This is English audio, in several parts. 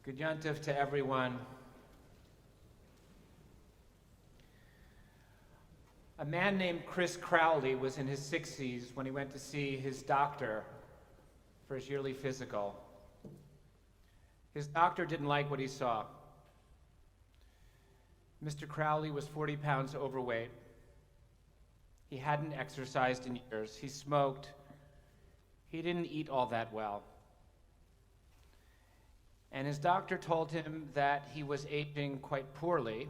Good Yom Tov to everyone. A man named Chris Crowley was in his 60s when he went to see his doctor for his yearly physical. His doctor didn't like what he saw. Mr. Crowley was 40 pounds overweight. He hadn't exercised in years. He smoked. He didn't eat all that well. And his doctor told him that he was aging quite poorly,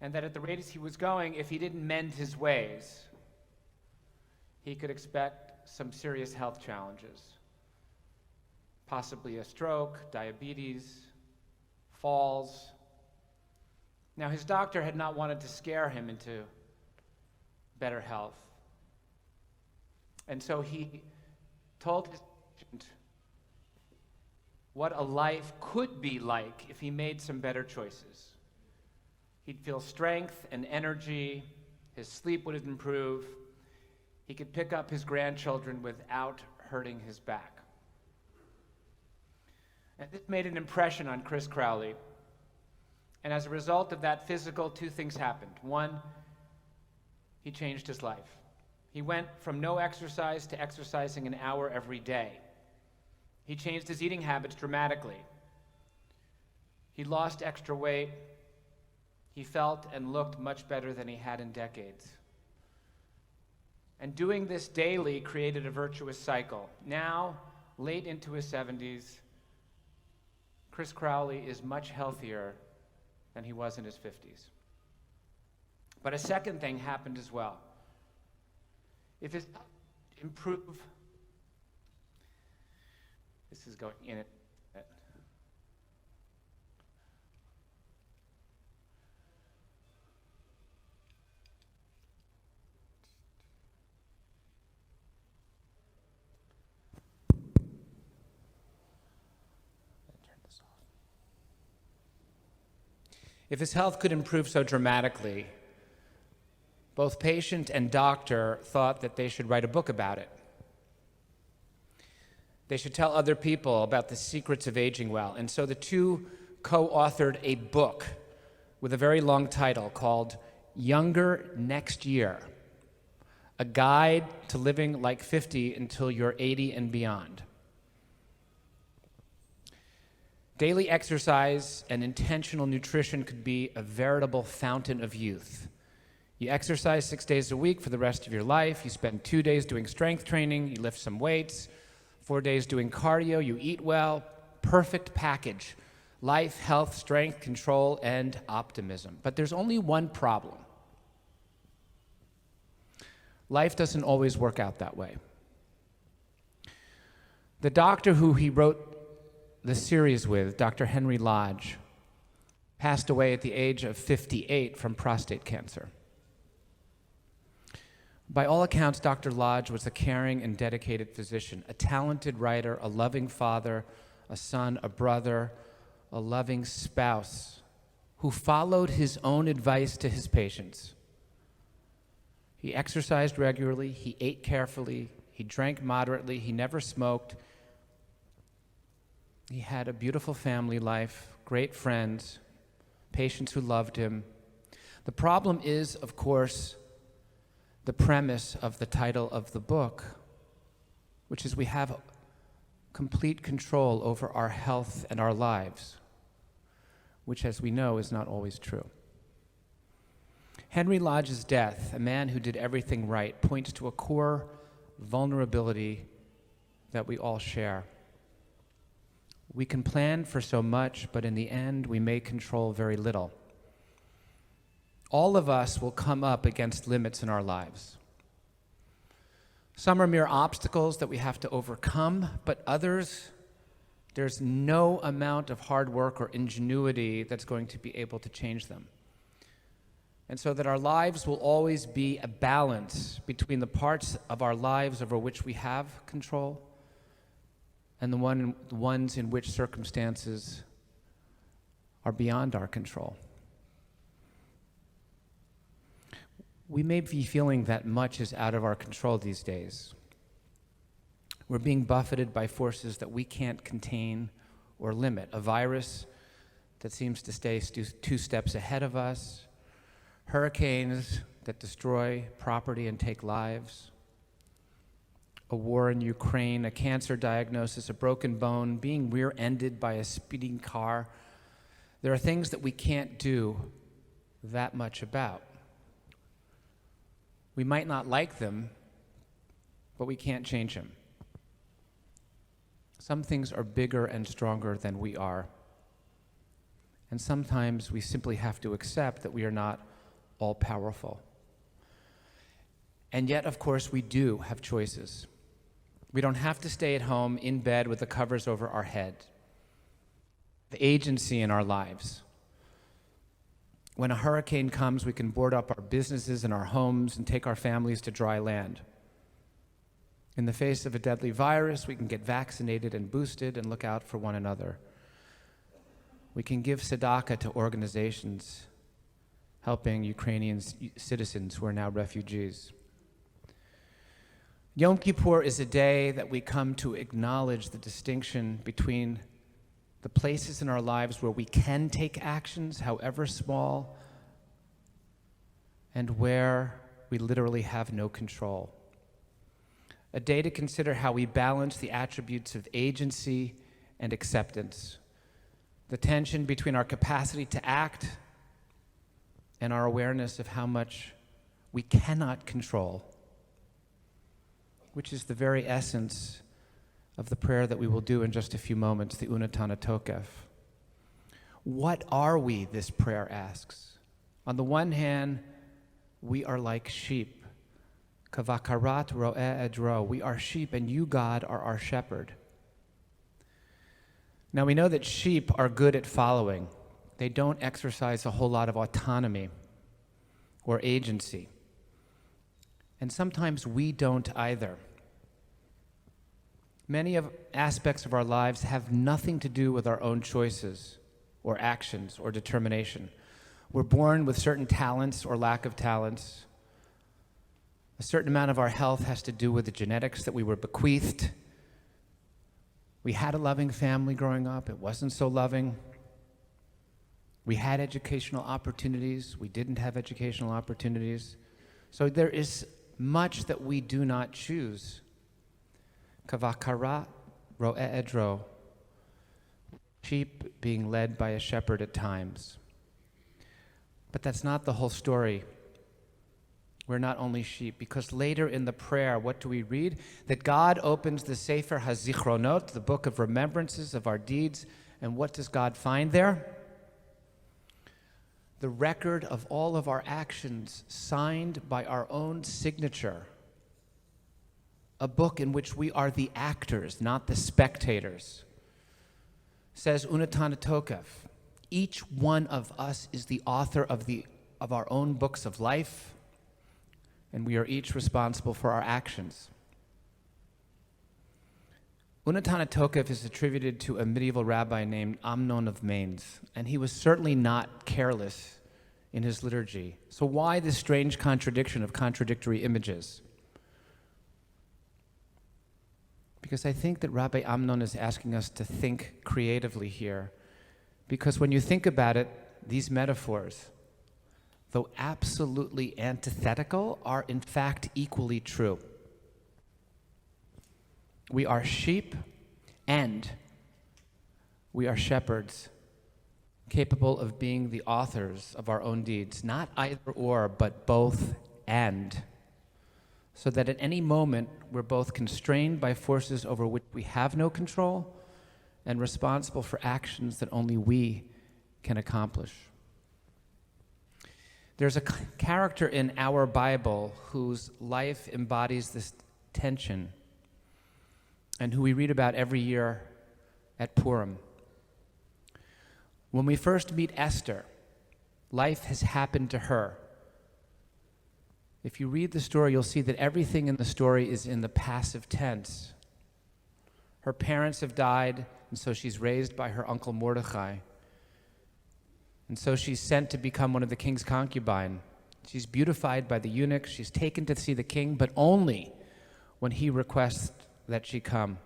and that at the rate he was going, if he didn't mend his ways, he could expect some serious health challenges. Possibly a stroke, diabetes, falls. Now, his doctor had not wanted to scare him into better health. And so he told his patient what a life could be like if he made some better choices. He'd feel strength and energy, his sleep would improve, he could pick up his grandchildren without hurting his back. And this made an impression on Chris Crowley. And as a result of that physical, two things happened. One, he changed his life. He went from no exercise to exercising an hour every day. He changed his eating habits dramatically. He lost extra weight. He felt and looked much better than he had in decades. And doing this daily created a virtuous cycle. Now, late into his 70s, Chris Crowley is much healthier than he was in his 50s. But a second thing happened as well. If his health improve, this is going in it. If his health could improve so dramatically, both patient and doctor thought that they should write a book about it. They should tell other people about the secrets of aging well. And so the two co-authored a book with a very long title called Younger Next Year, a guide to living like 50 until you're 80 and beyond. Daily exercise and intentional nutrition could be a veritable fountain of youth. You exercise 6 days a week for the rest of your life. You spend 2 days doing strength training. You lift some weights. 4 days doing cardio. You eat well. Perfect package. Life, health, strength, control, and optimism. But there's only one problem. Life doesn't always work out that way. The doctor who he wrote the series with, Dr. Henry Lodge, passed away at the age of 58 from prostate cancer. By all accounts, Dr. Lodge was a caring and dedicated physician, a talented writer, a loving father, a son, a brother, a loving spouse, who followed his own advice to his patients. He exercised regularly, he ate carefully, he drank moderately, he never smoked. He had a beautiful family life, great friends, patients who loved him. The problem is, of course, the premise of the title of the book, which is we have complete control over our health and our lives, which, as we know, is not always true. Henry Lodge's death, a man who did everything right, points to a core vulnerability that we all share. We can plan for so much, but in the end, we may control very little. All of us will come up against limits in our lives. Some are mere obstacles that we have to overcome, but others, there's no amount of hard work or ingenuity that's going to be able to change them. And so that our lives will always be a balance between the parts of our lives over which we have control and the ones in which circumstances are beyond our control. We may be feeling that much is out of our control these days. We're being buffeted by forces that we can't contain or limit, a virus that seems to stay two steps ahead of us, hurricanes that destroy property and take lives, a war in Ukraine, a cancer diagnosis, a broken bone, being rear-ended by a speeding car. There are things that we can't do that much about. We might not like them, but we can't change them. Some things are bigger and stronger than we are. And sometimes we simply have to accept that we are not all-powerful. And yet, of course, we do have choices. We don't have to stay at home in bed with the covers over our head. The agency in our lives. When a hurricane comes, we can board up our businesses and our homes and take our families to dry land. In the face of a deadly virus, we can get vaccinated and boosted and look out for one another. We can give tzedakah to organizations helping Ukrainian citizens who are now refugees. Yom Kippur is a day that we come to acknowledge the distinction between the places in our lives where we can take actions, however small, and where we literally have no control. A day to consider how we balance the attributes of agency and acceptance, the tension between our capacity to act and our awareness of how much we cannot control, which is the very essence of the prayer that we will do in just a few moments, the Unatana Tokef. What are we, this prayer asks? On the one hand, we are like sheep. Kavakarat ro'eh edro. We are sheep, and you, God, are our shepherd. Now, we know that sheep are good at following. They don't exercise a whole lot of autonomy or agency. And sometimes we don't either. Many aspects of our lives have nothing to do with our own choices or actions or determination. We're born with certain talents or lack of talents. A certain amount of our health has to do with the genetics that we were bequeathed. We had a loving family growing up. It wasn't so loving. We had educational opportunities. We didn't have educational opportunities. So there is much that we do not choose. Kavakara ro'eh edro. Sheep being led by a shepherd at times. But that's not the whole story. We're not only sheep, because later in the prayer, what do we read? That God opens the Sefer HaZichronot, the book of remembrances of our deeds, and what does God find there? The record of all of our actions signed by our own signature. A book in which we are the actors, not the spectators. Says Unatana Tokef, each one of us is the author of our own books of life, and we are each responsible for our actions. Unatana Tokef is attributed to a medieval rabbi named Amnon of Mainz, and he was certainly not careless in his liturgy. So why this strange contradiction of contradictory images? Because I think that Rabbi Amnon is asking us to think creatively here. Because when you think about it, these metaphors, though absolutely antithetical, are in fact equally true. We are sheep and we are shepherds, capable of being the authors of our own deeds. Not either or, but both and. So that at any moment, we're both constrained by forces over which we have no control and responsible for actions that only we can accomplish. There's a character in our Bible whose life embodies this tension and who we read about every year at Purim. When we first meet Esther, life has happened to her. If you read the story, you'll see that everything in the story is in the passive tense. Her parents have died, and so she's raised by her uncle Mordechai. And so she's sent to become one of the king's concubine. She's beautified by the eunuch. She's taken to see the king, but only when he requests that she come.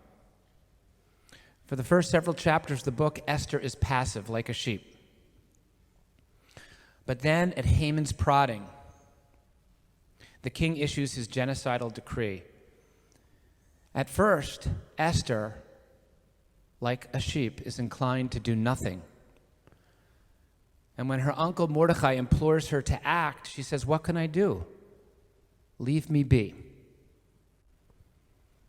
For the first several chapters of the book, Esther is passive, like a sheep. But then, at Haman's prodding, the king issues his genocidal decree. At first, Esther, like a sheep, is inclined to do nothing. And when her uncle Mordecai implores her to act, she says, "What can I do? Leave me be."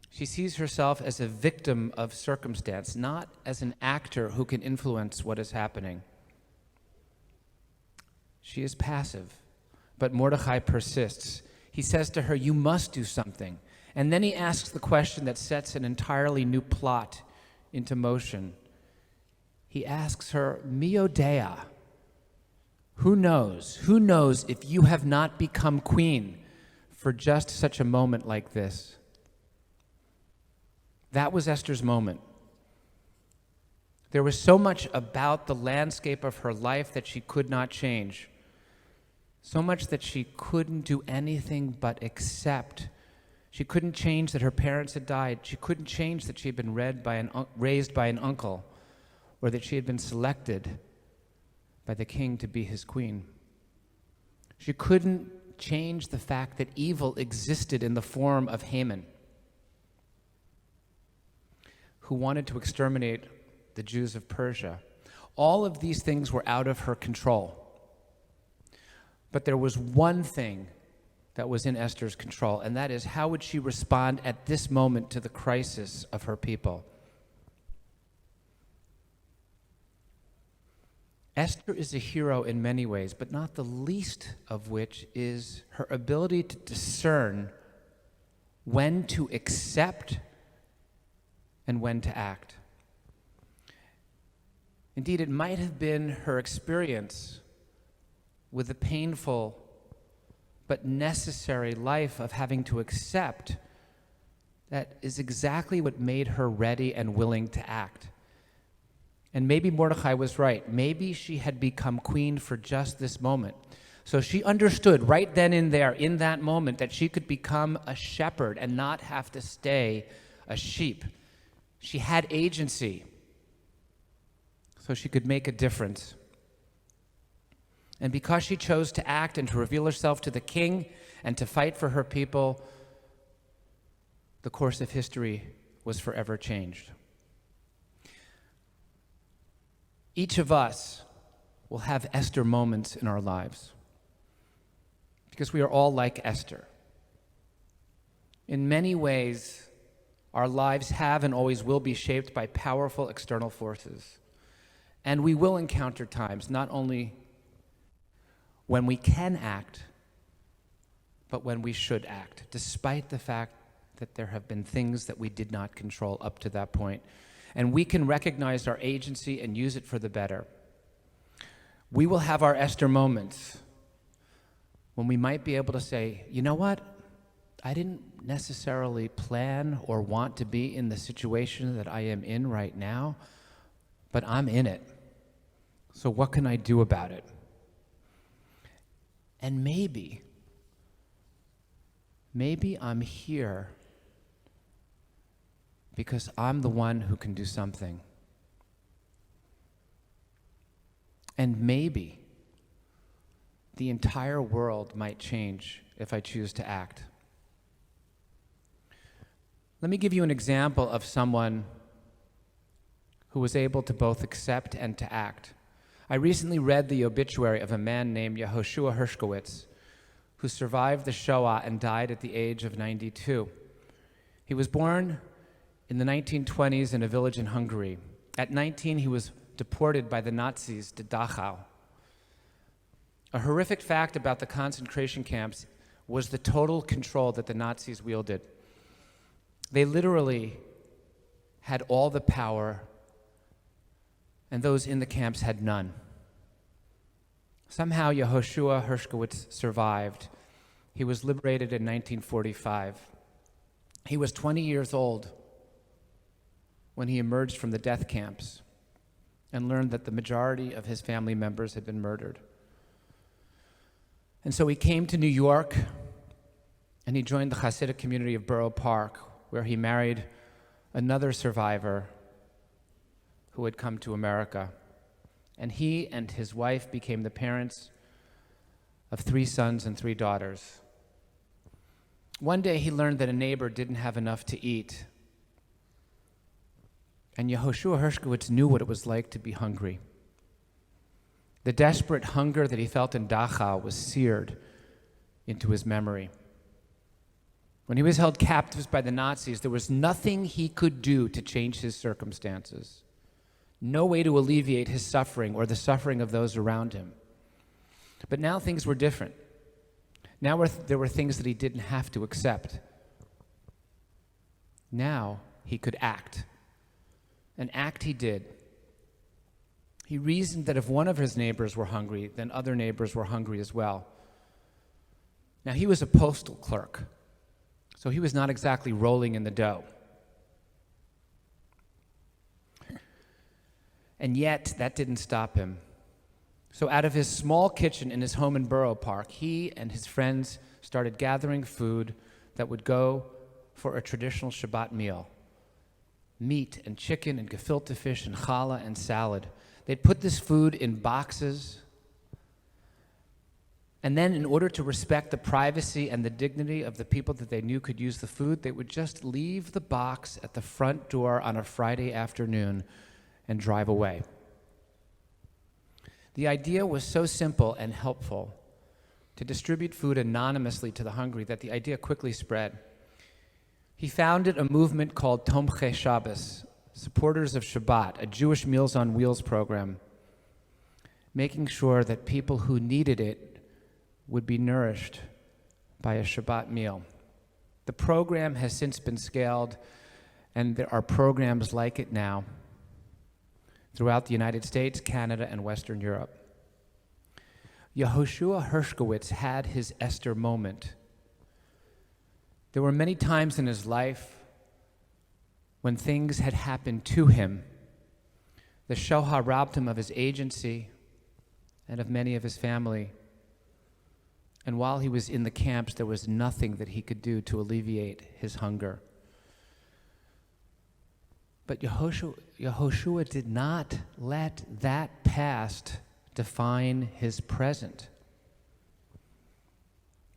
She sees herself as a victim of circumstance, not as an actor who can influence what is happening. She is passive, but Mordecai persists. He says to her, "You must do something." And then he asks the question that sets an entirely new plot into motion. He asks her, "Mio Dea, who knows? Who knows if you have not become queen for just such a moment like this?" That was Esther's moment. There was so much about the landscape of her life that she could not change. So much that she couldn't do anything but accept. She couldn't change that her parents had died. She couldn't change that she had been raised by an uncle, or that she had been selected by the king to be his queen. She couldn't change the fact that evil existed in the form of Haman, who wanted to exterminate the Jews of Persia. All of these things were out of her control. But there was one thing that was in Esther's control, and that is, how would she respond at this moment to the crisis of her people? Esther is a hero in many ways, but not the least of which is her ability to discern when to accept and when to act. Indeed, it might have been her experience with the painful but necessary life of having to accept that is exactly what made her ready and willing to act. And maybe Mordecai was right. Maybe she had become queen for just this moment. So she understood right then and there, in that moment, that she could become a shepherd and not have to stay a sheep. She had agency, so she could make a difference. And because she chose to act and to reveal herself to the king and to fight for her people, the course of history was forever changed. Each of us will have Esther moments in our lives, because we are all like Esther. In many ways, our lives have and always will be shaped by powerful external forces. And we will encounter times, not only when we can act, but when we should act, despite the fact that there have been things that we did not control up to that point. And we can recognize our agency and use it for the better. We will have our Esther moments when we might be able to say, "You know what? I didn't necessarily plan or want to be in the situation that I am in right now, but I'm in it. So what can I do about it?" And maybe I'm here because I'm the one who can do something. And maybe the entire world might change if I choose to act. Let me give you an example of someone who was able to both accept and to act. I recently read the obituary of a man named Yehoshua Hershkowitz, who survived the Shoah and died at the age of 92. He was born in the 1920s in a village in Hungary. At 19, he was deported by the Nazis to Dachau. A horrific fact about the concentration camps was the total control that the Nazis wielded. They literally had all the power, and those in the camps had none. Somehow Yehoshua Hershkowitz survived. He was liberated in 1945. He was 20 years old when he emerged from the death camps and learned that the majority of his family members had been murdered. And so he came to New York, and he joined the Hasidic community of Borough Park, where he married another survivor who had come to America, and he and his wife became the parents of 3 sons and 3 daughters. One day he learned that a neighbor didn't have enough to eat, and Yehoshua Hershkowitz knew what it was like to be hungry. The desperate hunger that he felt in Dachau was seared into his memory. When he was held captive by the Nazis, there was nothing he could do to change his circumstances. No way to alleviate his suffering or the suffering of those around him. But now things were different. Now there were things that he didn't have to accept. Now he could act. An act he did. He reasoned that if one of his neighbors were hungry, then other neighbors were hungry as well. Now he was a postal clerk, so he was not exactly rolling in the dough. And yet, that didn't stop him. So out of his small kitchen in his home in Borough Park, he and his friends started gathering food that would go for a traditional Shabbat meal. Meat and chicken and gefilte fish and challah and salad. They'd put this food in boxes, and then in order to respect the privacy and the dignity of the people that they knew could use the food, they would just leave the box at the front door on a Friday afternoon and drive away. The idea was so simple and helpful to distribute food anonymously to the hungry that the idea quickly spread. He founded a movement called Tomchei Shabbos, supporters of Shabbat, a Jewish Meals on Wheels program, making sure that people who needed it would be nourished by a Shabbat meal. The program has since been scaled, and there are programs like it now throughout the United States, Canada, and Western Europe. Yehoshua Hershkowitz had his Esther moment. There were many times in his life when things had happened to him. The Shoah robbed him of his agency and of many of his family. And while he was in the camps, there was nothing that he could do to alleviate his hunger. But Yehoshua did not let that past define his present.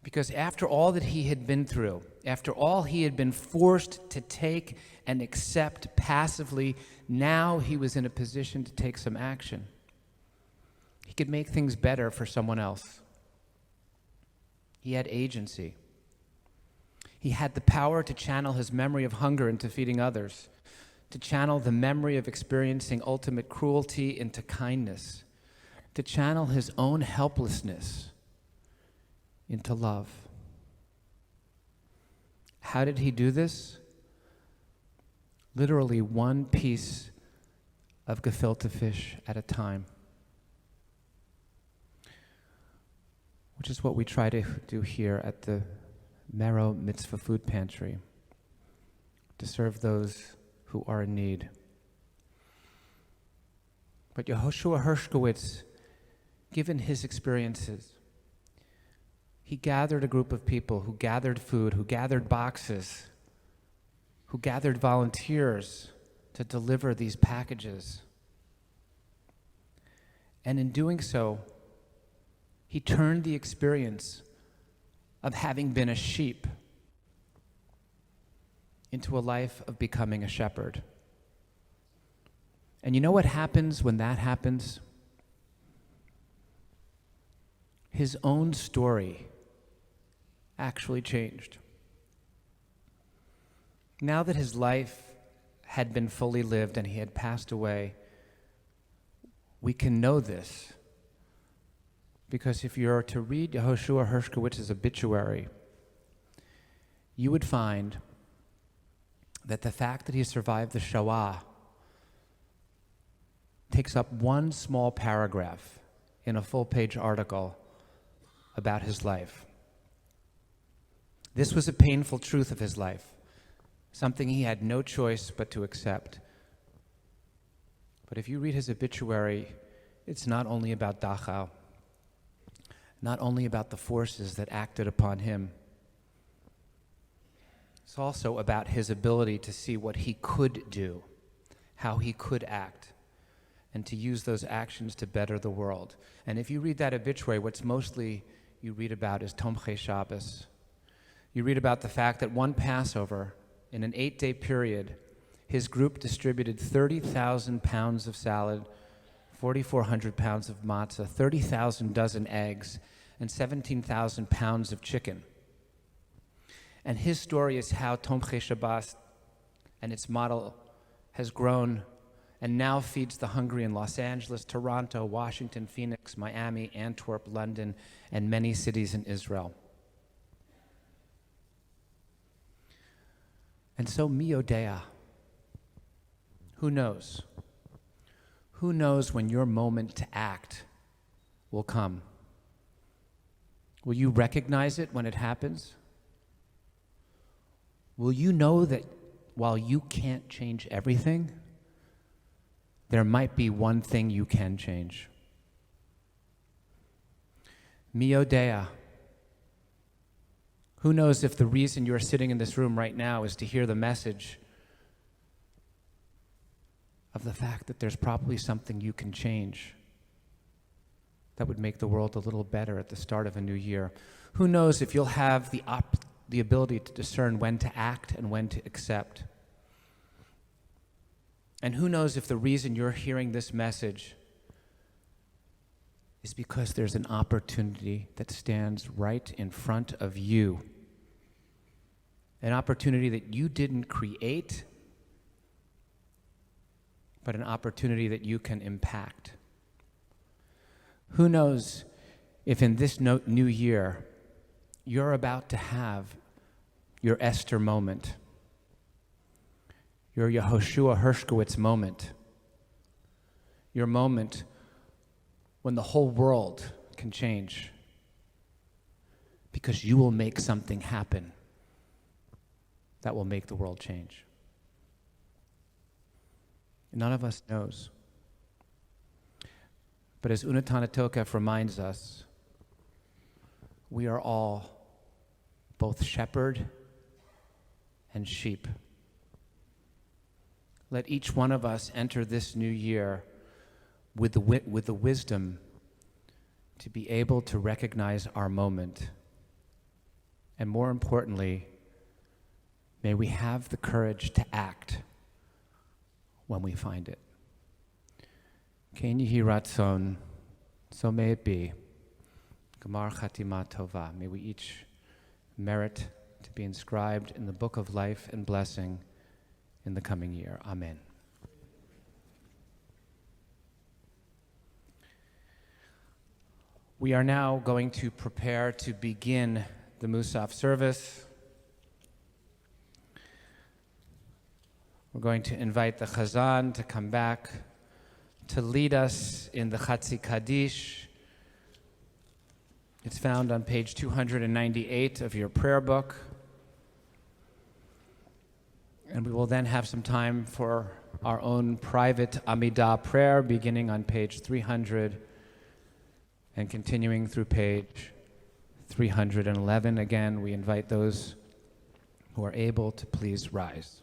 Because after all that he had been through, after all he had been forced to take and accept passively, now he was in a position to take some action. He could make things better for someone else. He had agency. He had the power to channel his memory of hunger into feeding others, to channel the memory of experiencing ultimate cruelty into kindness, to channel his own helplessness into love. How did he do this? Literally one piece of gefilte fish at a time, which is what we try to do here at the Mero Mitzvah Food Pantry, to serve those who are in need. But Yehoshua Hershkowitz, given his experiences, he gathered a group of people who gathered food, who gathered boxes, who gathered volunteers to deliver these packages. And in doing so, he turned the experience of having been a sheep into a life of becoming a shepherd. And you know what happens when that happens? His own story actually changed. Now that his life had been fully lived and he had passed away, we can know this. Because if you were to read Yehoshua Hershkowitz's obituary, you would find that the fact that he survived the Shoah takes up one small paragraph in a full-page article about his life. This was a painful truth of his life, something he had no choice but to accept. But if you read his obituary, it's not only about Dachau, not only about the forces that acted upon him. It's also about his ability to see what he could do, how he could act, and to use those actions to better the world. And if you read that obituary, what's mostly you read about is Tomchei Shabbos. You read about the fact that one Passover, in an 8-day period, his group distributed 30,000 pounds of salad, 4,400 pounds of matzah, 30,000 dozen eggs, and 17,000 pounds of chicken. And his story is how Tomchei Shabbos and its model has grown and now feeds the hungry in Los Angeles, Toronto, Washington, Phoenix, Miami, Antwerp, London, and many cities in Israel. And so, mi yodea, who knows? Who knows when your moment to act will come? Will you recognize it when it happens? Will you know that while you can't change everything, there might be one thing you can change? Mi yodea. Who knows if the reason you're sitting in this room right now is to hear the message of the fact that there's probably something you can change that would make the world a little better at the start of a new year? Who knows if you'll have the ability to discern when to act and when to accept? And who knows if the reason you're hearing this message is because there's an opportunity that stands right in front of you. An opportunity that you didn't create, but an opportunity that you can impact. Who knows if in this new year you're about to have your Esther moment, your Yehoshua Hershkowitz moment, your moment when the whole world can change because you will make something happen that will make the world change. None of us knows. But as Unatana Tokef reminds us, we are all both shepherd and sheep. Let each one of us enter this new year with the wisdom to be able to recognize our moment. And more importantly, may we have the courage to act when we find it. Ken Yehi Ratzon, so may it be. Gemar Chatima Tova. May we each merit to be inscribed in the book of life and blessing in the coming year. Amen. We are now going to prepare to begin the Musaf service. We're going to invite the Chazan to come back to lead us in the Chatzi Kaddish. It's found on page 298 of your prayer book. And we will then have some time for our own private Amidah prayer, beginning on page 300 and continuing through page 311. Again, we invite those who are able to please rise.